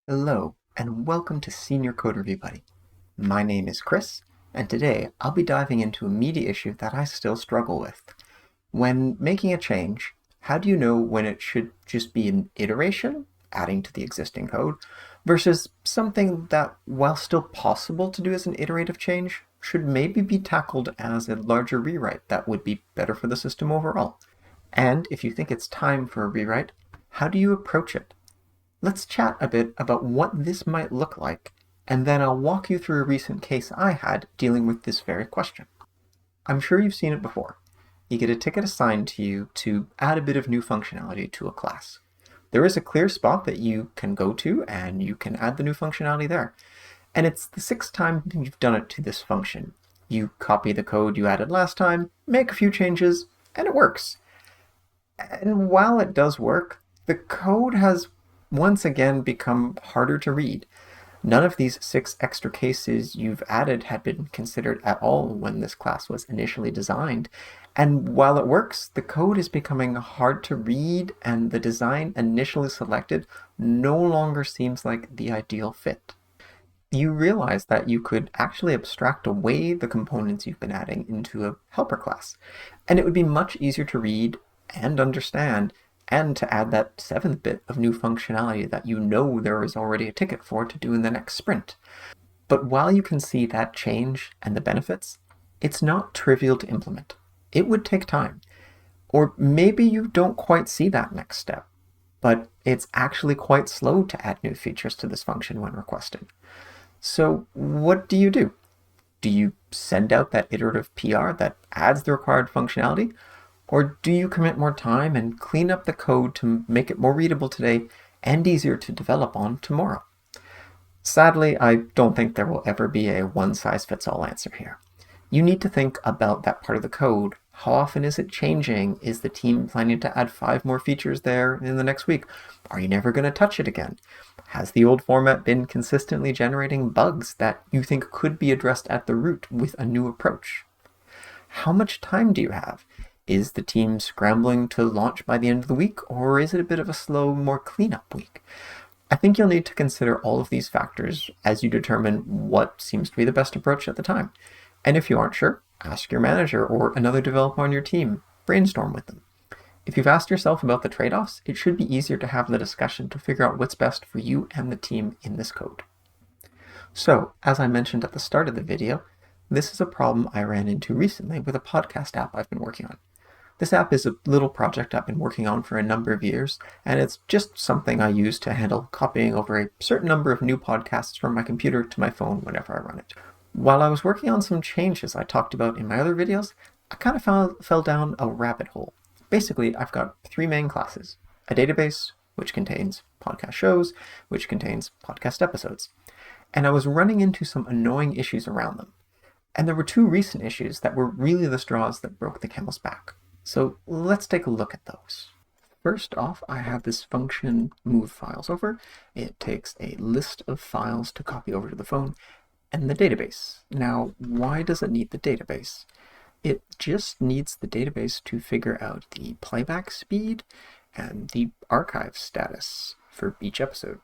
Hello, and welcome to Senior Code Review Buddy. My name is Chris, and today I'll be diving into a meaty issue that I still struggle with. When making a change, how do you know when it should just be an iteration, adding to the existing code, versus something that, while still possible to do as an iterative change, should maybe be tackled as a larger rewrite that would be better for the system overall? And if you think it's time for a rewrite, how do you approach it? Let's chat a bit about what this might look like, and then I'll walk you through a recent case I had dealing with this very question. I'm sure you've seen it before. You get a ticket assigned to you to add a bit of new functionality to a class. There is a clear spot that you can go to and you can add the new functionality there. And it's the sixth time you've done it to this function. You copy the code you added last time, make a few changes, and it works. And while it does work, the code has once again become harder to read. None of these 6 extra cases you've added had been considered at all when this class was initially designed. And while it works, the code is becoming hard to read, and the design initially selected no longer seems like the ideal fit. You realize that you could actually abstract away the components you've been adding into a helper class, and it would be much easier to read and understand, and to add that 7th bit of new functionality that you know there is already a ticket for to do in the next sprint. But while you can see that change and the benefits, it's not trivial to implement. It would take time. Or maybe you don't quite see that next step, but it's actually quite slow to add new features to this function when requested. So what do you do? Do you send out that iterative PR that adds the required functionality? Or do you commit more time and clean up the code to make it more readable today and easier to develop on tomorrow? Sadly, I don't think there will ever be a one-size-fits-all answer here. You need to think about that part of the code. How often is it changing? Is the team planning to add 5 more features there in the next week? Are you never going to touch it again? Has the old format been consistently generating bugs that you think could be addressed at the root with a new approach? How much time do you have? Is the team scrambling to launch by the end of the week, or is it a bit of a slow, more cleanup week? I think you'll need to consider all of these factors as you determine what seems to be the best approach at the time. And if you aren't sure, ask your manager or another developer on your team. Brainstorm with them. If you've asked yourself about the trade-offs, it should be easier to have the discussion to figure out what's best for you and the team in this code. So, as I mentioned at the start of the video, this is a problem I ran into recently with a podcast app I've been working on. This app is a little project I've been working on for a number of years, and it's just something I use to handle copying over a certain number of new podcasts from my computer to my phone whenever I run it. While I was working on some changes I talked about in my other videos, I kind of fell down a rabbit hole. Basically, I've got 3 main classes: a database, which contains podcast shows, which contains podcast episodes. And I was running into some annoying issues around them. And there were 2 recent issues that were really the straws that broke the camel's back. So let's take a look at those. First off, I have this function move files over. It takes a list of files to copy over to the phone, and the database. Now, why does it need the database? It just needs the database to figure out the playback speed and the archive status for each episode.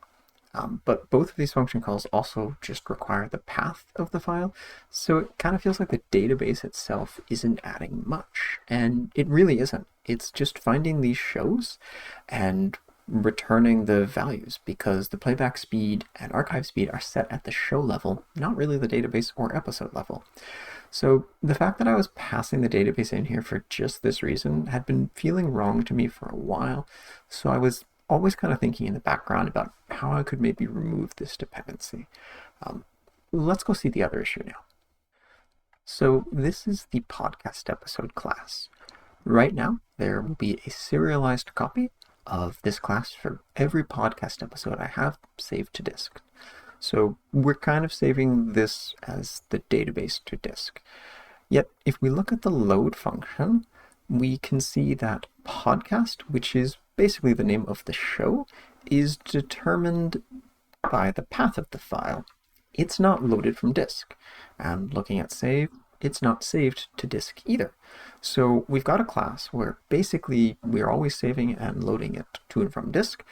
But both of these function calls also just require the path of the file, so it kind of feels like the database itself isn't adding much, and it really isn't. It's just finding these shows and returning the values, because the playback speed and archive speed are set at the show level, not really the database or episode level. So the fact that I was passing the database in here for just this reason had been feeling wrong to me for a while, so I was always kind of thinking in the background about how I could maybe remove this dependency. Let's go see the other issue now. So this is the podcast episode class. Right now, there will be a serialized copy of this class for every podcast episode I have saved to disk. So we're kind of saving this as the database to disk. Yet, if we look at the load function, we can see that podcast, which is basically the name of the show, is determined by the path of the file. It's not loaded from disk. And looking at save, it's not saved to disk either. So we've got a class where basically we're always saving and loading it to and from disk,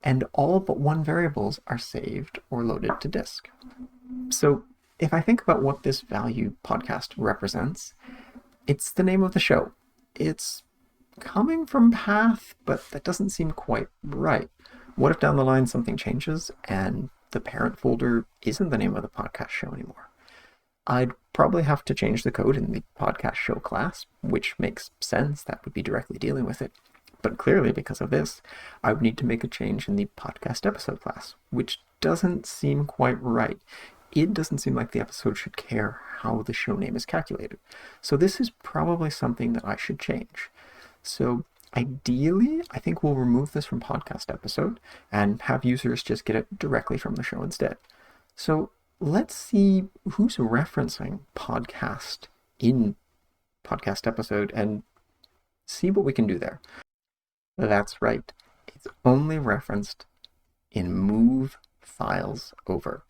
and all but one variables are saved or loaded to disk. So if I think about what this value podcast represents, it's the name of the show. It's coming from path, but that doesn't seem quite right. What if down the line something changes and the parent folder isn't the name of the podcast show anymore? I'd probably have to change the code in the podcast show class, which makes sense. That would be directly dealing with it. But clearly, because of this, I would need to make a change in the podcast episode class, which doesn't seem quite right. It doesn't seem like the episode should care how the show name is calculated. So this is probably something that I should change. So ideally, I think we'll remove this from podcast episode and have users just get it directly from the show instead. So let's see who's referencing podcast in podcast episode and see what we can do there. That's right. It's only referenced in move files over.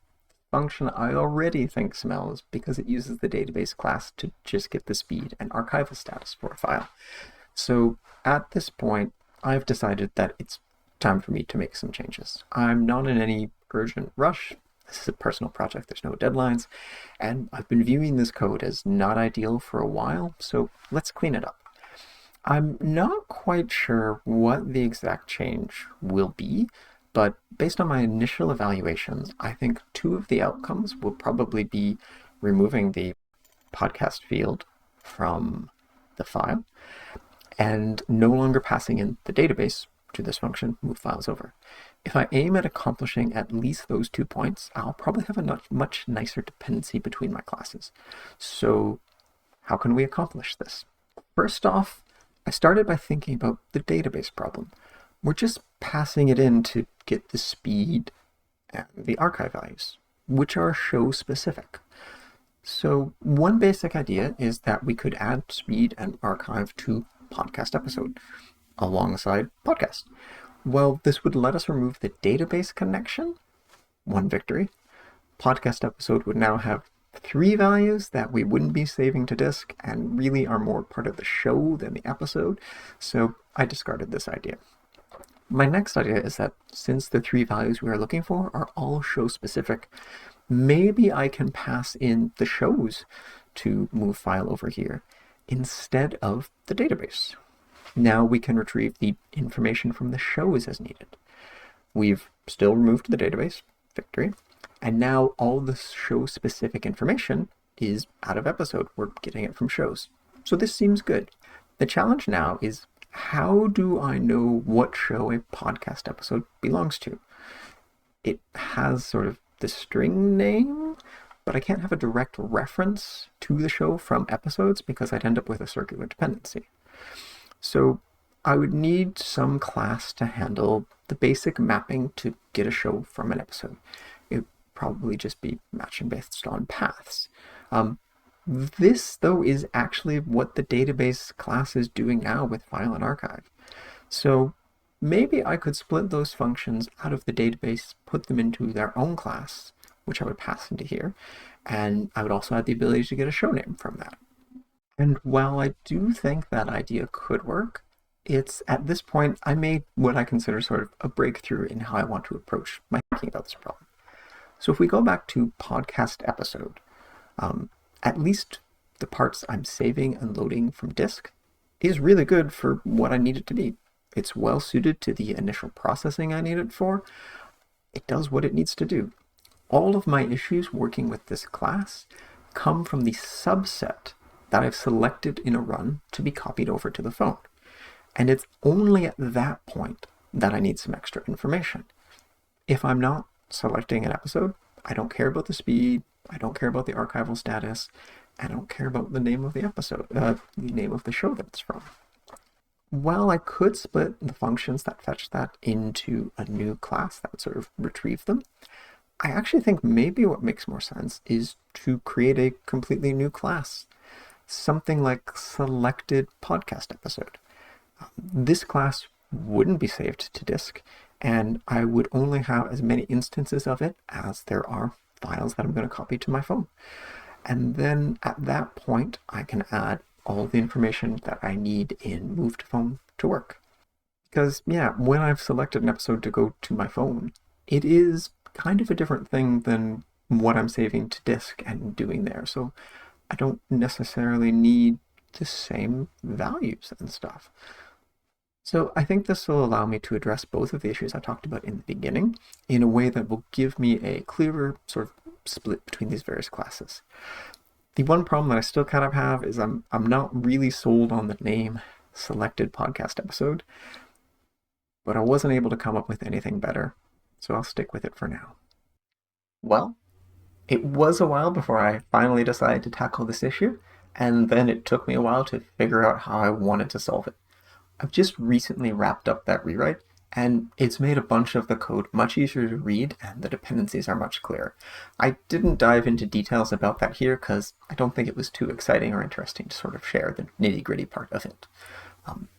Function I already think smells because it uses the database class to just get the speed and archival status for a file. So at this point, I've decided that it's time for me to make some changes. I'm not in any urgent rush. This is a personal project, there's no deadlines, and I've been viewing this code as not ideal for a while, so let's clean it up. I'm not quite sure what the exact change will be, but based on my initial evaluations, I think two of the outcomes will probably be removing the podcast field from the file and no longer passing in the database to this function, move files over. If I aim at accomplishing at least those 2 points, I'll probably have a much nicer dependency between my classes. So how can we accomplish this? First off, I started by thinking about the database problem. We're just passing it in to get the speed and the archive values, which are show specific. So one basic idea is that we could add speed and archive to podcast episode alongside podcast. Well, this would let us remove the database connection. One victory. Podcast episode would now have 3 values that we wouldn't be saving to disk and really are more part of the show than the episode. So I discarded this idea. My next idea is that since the 3 values we are looking for are all show specific, maybe I can pass in the shows to move file over here instead of the database. Now we can retrieve the information from the shows as needed. We've still removed the database, victory, and now all the show-specific information is out of episode. We're getting it from shows. So this seems good. The challenge now is, how do I know what show a podcast episode belongs to? It has sort of the string name, but I can't have a direct reference to the show from episodes because I'd end up with a circular dependency. So I would need some class to handle the basic mapping to get a show from an episode. It would probably just be matching based on paths. This, though, is actually what the database class is doing now with file and archive. So maybe I could split those functions out of the database, put them into their own class, which I would pass into here, and I would also have the ability to get a show name from that. And while I do think that idea could work, it's at this point I made what I consider sort of a breakthrough in how I want to approach my thinking about this problem. So if we go back to podcast episode, at least the parts I'm saving and loading from disk is really good for what I need it to be. It's well suited to the initial processing I need it for. It does what it needs to do. All of my issues working with this class come from the subset that I've selected in a run to be copied over to the phone. And it's only at that point that I need some extra information. If I'm not selecting an episode, I don't care about the speed, I don't care about the archival status, I don't care about the name of the episode, the name of the show that it's from. While I could split the functions that fetch that into a new class that would sort of retrieve them, I actually think maybe what makes more sense is to create a completely new class. Something like selected podcast episode. This class wouldn't be saved to disk, and I would only have as many instances of it as there are files that I'm going to copy to my phone. And then at that point, I can add all the information that I need in Move to Phone to work. Because, yeah, when I've selected an episode to go to my phone, it is kind of a different thing than what I'm saving to disk and doing there. So I don't necessarily need the same values and stuff. So I think this will allow me to address both of the issues I talked about in the beginning in a way that will give me a clearer sort of split between these various classes. The one problem that I still kind of have is I'm not really sold on the name selected podcast episode, but I wasn't able to come up with anything better, so I'll stick with it for now. Well, it was a while before I finally decided to tackle this issue, and then it took me a while to figure out how I wanted to solve it. I've just recently wrapped up that rewrite, and it's made a bunch of the code much easier to read, and the dependencies are much clearer. I didn't dive into details about that here because I don't think it was too exciting or interesting to sort of share the nitty-gritty part of it.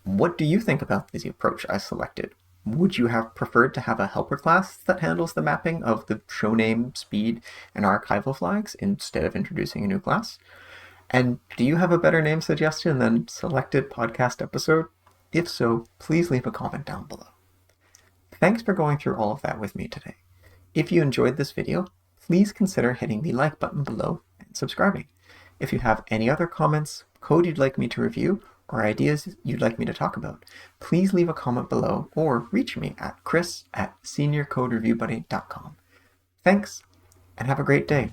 What do you think about the approach I selected? Would you have preferred to have a helper class that handles the mapping of the show name, speed, and archival flags instead of introducing a new class? And do you have a better name suggestion than selected podcast episode? If so, please leave a comment down below. Thanks for going through all of that with me today. If you enjoyed this video, please consider hitting the like button below and subscribing. If you have any other comments, code you'd like me to review, or ideas you'd like me to talk about, please leave a comment below or reach me at chris@seniorcodereviewbuddy.com. Thanks, and have a great day.